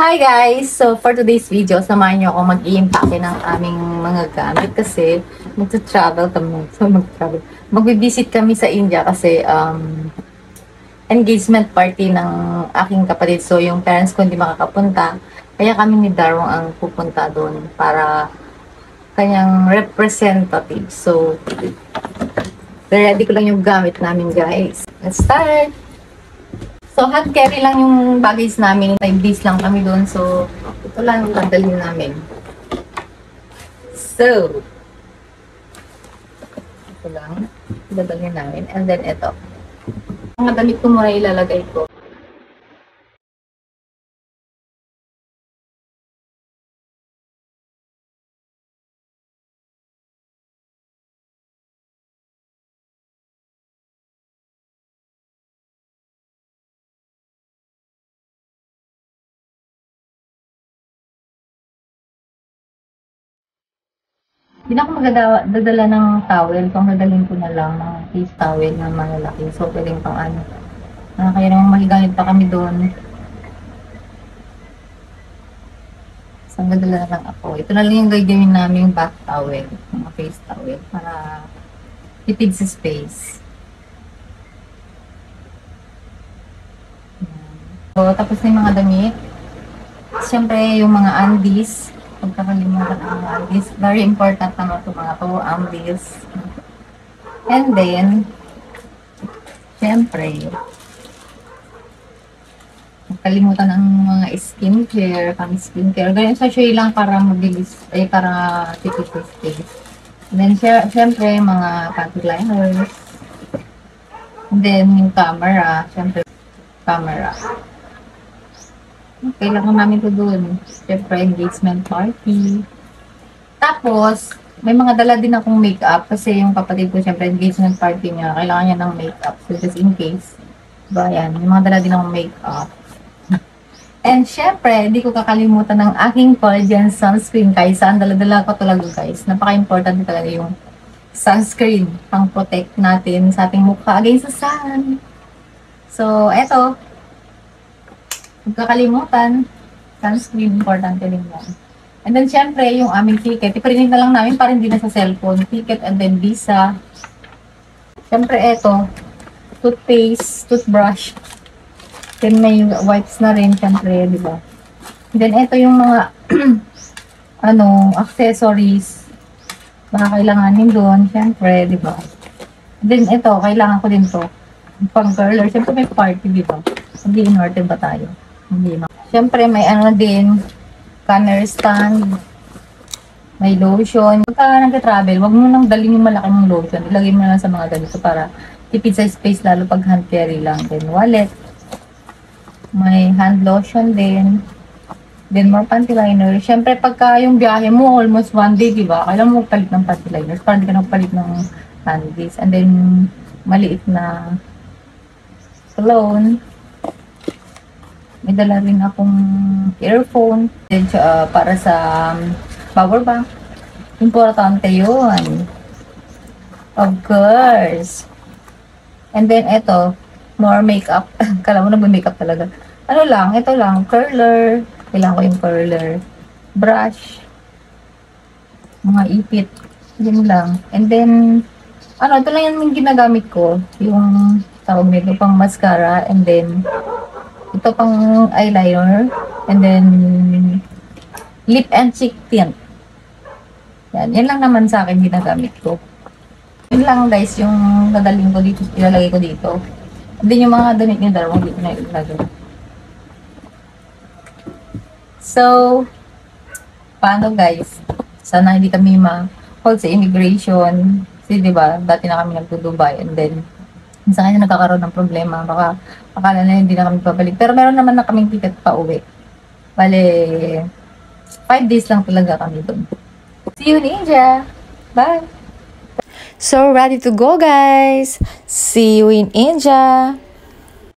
Hi guys! So for today's video, samahan niyo ako mag-i-impake ng aming mga gamit kasi magta-travel kami. So magbi-visit kami sa India kasi engagement party ng aking kapatid. So yung parents ko hindi makakapunta. Kaya kami ni Darwin ang pupunta doon para kanyang representative. So ready ko lang yung gamit namin guys. Let's start! So, hand carry lang yung baggage namin. 5 days lang kami doon. So, ito lang yung dadalhin namin. So, ito lang. Dadalhin namin. And then, ito. Mga damit ko muna ilalagay ko. Hindi ako magdadala ng towel. Kung dadalhin ko na lang ng face towel na malalaki. So, pwedeng pang ano. Kaya naman mahigamit pa kami doon. So, magdadala na lang ako. Ito na lang yung gagawin namin bath towel. Mga face towel. Para tipid sa space. So, tapos na yung mga damit. Siyempre, yung mga undies. Pagkakalimutan ang mga undies. Very important naman ito mga to, undies. And then, siyempre, nakalimutan ang mga skincare, kami skincare. Ganyan sa shay lang para mabilis, para tipid sa space. And then, siyempre, mga panty liners. And then, yung camera. Siyempre, camera. Kailangan namin ito doon. Siyempre, engagement party. Tapos, may mga dala din akong makeup kasi yung kapatid ko, siyempre, engagement party niya. Kailangan niya ng makeup. So, just in case. Diba, yan. May mga dala din akong makeup. And syempre, hindi ko kakalimutan ng aking collagen sunscreen. Kaysa, ang dala-dala ko talaga, guys. Napaka-important talaga yung sunscreen. Pang-protect natin sa ating mukha against the sun. So, eto. Huwag kakalimutan, sunscreen, important din yan. And then, syempre, yung aming ticket, iparinit na lang namin para hindi na sa cellphone. Ticket and then visa. Syempre, eto, toothpaste, toothbrush. Then, may wipes na rin, syempre, di ba? And then, eto yung mga, accessories. Baka kailanganin doon, syempre, di ba? And then, eto, kailangan ko din to. Pang curler, syempre may party, di ba? Hindi in-order ba tayo? Hindi na. Siyempre, may din, camera stand, may lotion. Pagka nag-travel, wag mo nang dalhin yung malaking lotion. Ilagay mo na lang sa mga ganito para tipid sa space, lalo pag hand carry lang. Then, wallet. May hand lotion din. Then, more panty liner. Siyempre, pagka yung biyahe mo, almost 1 day, diba? Kailangan mo palit ng panty liners para hindi ka nagpalit ng panties. And then, maliit na cologne. May dala rin akong earphone. Then, para sa power bank. Importante yun. Of course. And then, eto, more makeup. Kala mo nag-makeup talaga. Ano lang, ito lang, curler. Kailangan ko yung curler. Brush. Mga ipit. Yun lang. And then, ito lang yung ginagamit ko. Yung tawag nito, pang mascara. And then, ito pang eyeliner, and then lip and cheek tint. Yan lang naman sa akin ginagamit ko. Yun lang guys, yung dadalhin ko dito, ilalagay ko dito. And then yung mga damit niya dalawang dito na ilalagay. So, paano guys? Sana hindi kami ma-hold sa immigration. Kasi diba, dati na kami nagto-Dubai, and then minsan kanya nagkakaroon ng problema. Baka akala na hindi na kami babalik. Pero meron naman na kaming ticket pa uwi. Bale, 5 days lang talaga kami doon. See you in India! Bye! So, ready to go guys! See you in India!